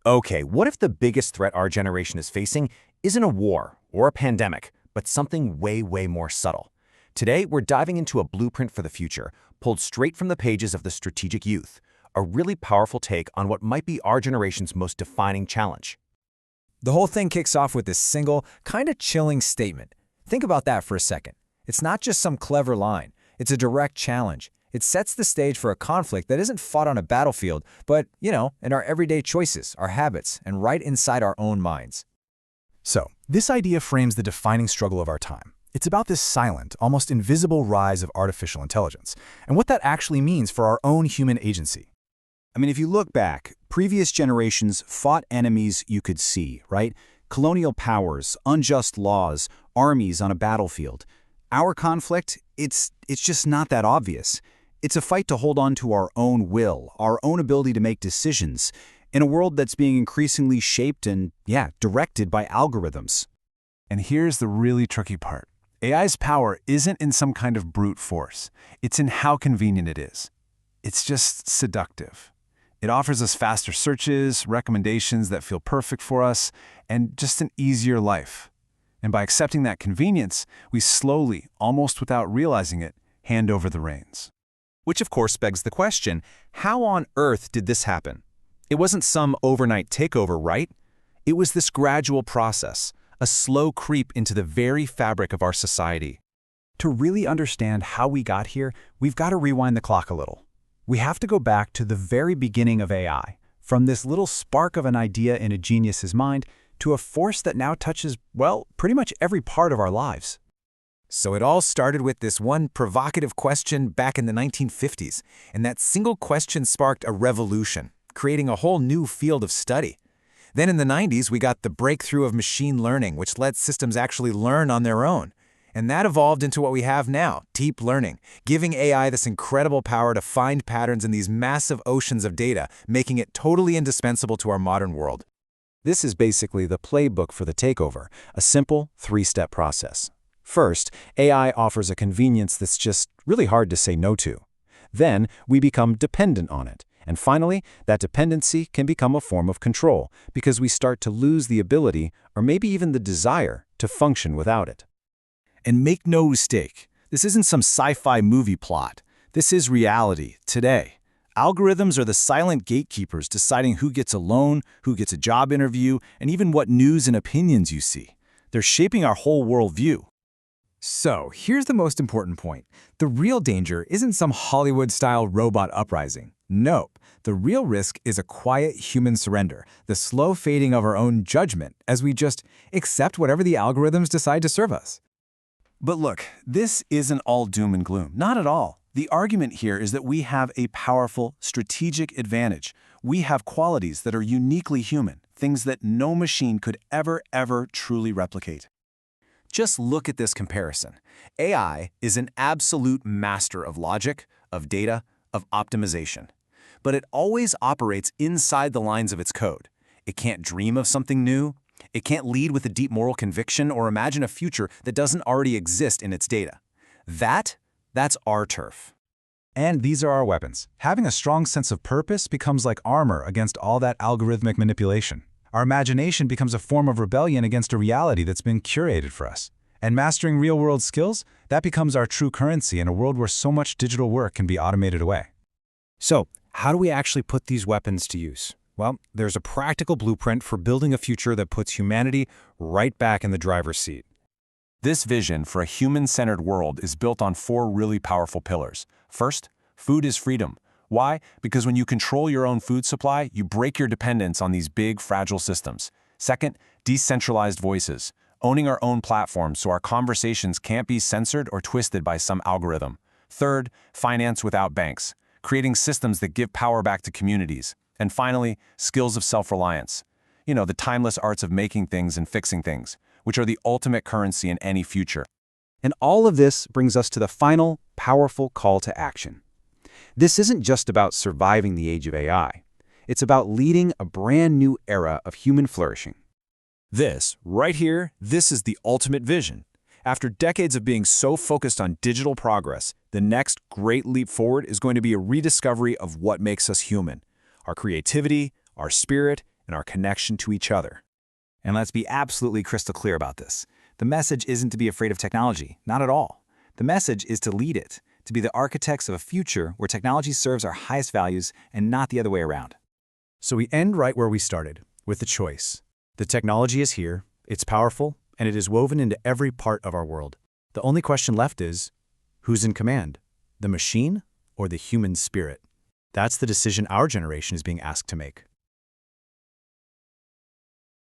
Okay, what if the biggest threat our generation is facing isn't a war or a pandemic, but something way more subtle? Today, we're diving into a blueprint for the future, pulled straight from the pages of The Strategic Youth, a really powerful take on what might be our generation's most defining challenge. The whole thing kicks off with this single, kind of chilling statement. Think about that for a second. It's not just some clever line. It's a direct challenge. It sets the stage for a conflict that isn't fought on a battlefield, but, in our everyday choices, our habits, and right inside our own minds. So, this idea frames the defining struggle of our time. It's about this silent, almost invisible rise of artificial intelligence, and what that actually means for our own human agency. I mean, if you look back, previous generations fought enemies you could see, right? Colonial powers, unjust laws, armies on a battlefield. Our conflict, it's just not that obvious. It's a fight to hold on to our own will, our own ability to make decisions, in a world that's being increasingly shaped and, directed by algorithms. And here's the really tricky part. AI's power isn't in some kind of brute force. It's in how convenient it is. It's just seductive. It offers us faster searches, recommendations that feel perfect for us, and just an easier life. And by accepting that convenience, we slowly, almost without realizing it, hand over the reins. Which of course begs the question, how on earth did this happen? It wasn't some overnight takeover, right? It was this gradual process, a slow creep into the very fabric of our society. To really understand how we got here, we've got to rewind the clock a little. We have to go back to the very beginning of AI, from this little spark of an idea in a genius's mind to a force that now touches, pretty much every part of our lives. So it all started with this one provocative question back in the 1950s, and that single question sparked a revolution, creating a whole new field of study. Then in the 90s, we got the breakthrough of machine learning, which let systems actually learn on their own. And that evolved into what we have now, deep learning, giving AI this incredible power to find patterns in these massive oceans of data, making it totally indispensable to our modern world. This is basically the playbook for the takeover, a simple three-step process. First, AI offers a convenience that's just really hard to say no to. Then, we become dependent on it. And finally, that dependency can become a form of control because we start to lose the ability, or maybe even the desire, to function without it. And make no mistake, this isn't some sci-fi movie plot. This is reality, today. Algorithms are the silent gatekeepers deciding who gets a loan, who gets a job interview, and even what news and opinions you see. They're shaping our whole worldview. So here's the most important point. The real danger isn't some Hollywood-style robot uprising. Nope. The real risk is a quiet human surrender, the slow fading of our own judgment as we just accept whatever the algorithms decide to serve us. But look, this isn't all doom and gloom. Not at all. The argument here is that we have a powerful strategic advantage. We have qualities that are uniquely human, things that no machine could ever truly replicate. Just look at this comparison. AI is an absolute master of logic, of data, of optimization. But it always operates inside the lines of its code. It can't dream of something new. It can't lead with a deep moral conviction or imagine a future that doesn't already exist in its data. That's our turf. And these are our weapons. Having a strong sense of purpose becomes like armor against all that algorithmic manipulation. Our imagination becomes a form of rebellion against a reality that's been curated for us. And mastering real-world skills, that becomes our true currency in a world where so much digital work can be automated away. So, how do we actually put these weapons to use? Well, there's a practical blueprint for building a future that puts humanity right back in the driver's seat. This vision for a human-centered world is built on 4 really powerful pillars. First, food is freedom. Why? Because when you control your own food supply, you break your dependence on these big, fragile systems. Second, decentralized voices. Owning our own platforms so our conversations can't be censored or twisted by some algorithm. Third, finance without banks. Creating systems that give power back to communities. And finally, skills of self-reliance. The timeless arts of making things and fixing things, which are the ultimate currency in any future. And all of this brings us to the final, powerful call to action. This isn't just about surviving the age of AI. It's about leading a brand new era of human flourishing. This, right here, this is the ultimate vision. After decades of being so focused on digital progress, the next great leap forward is going to be a rediscovery of what makes us human. Our creativity, our spirit, and our connection to each other. And let's be absolutely crystal clear about this. The message isn't to be afraid of technology, not at all. The message is to lead it, to be the architects of a future where technology serves our highest values and not the other way around. So we end right where we started, with the choice. The technology is here, it's powerful, and it is woven into every part of our world. The only question left is, who's in command? The machine or the human spirit? That's the decision our generation is being asked to make.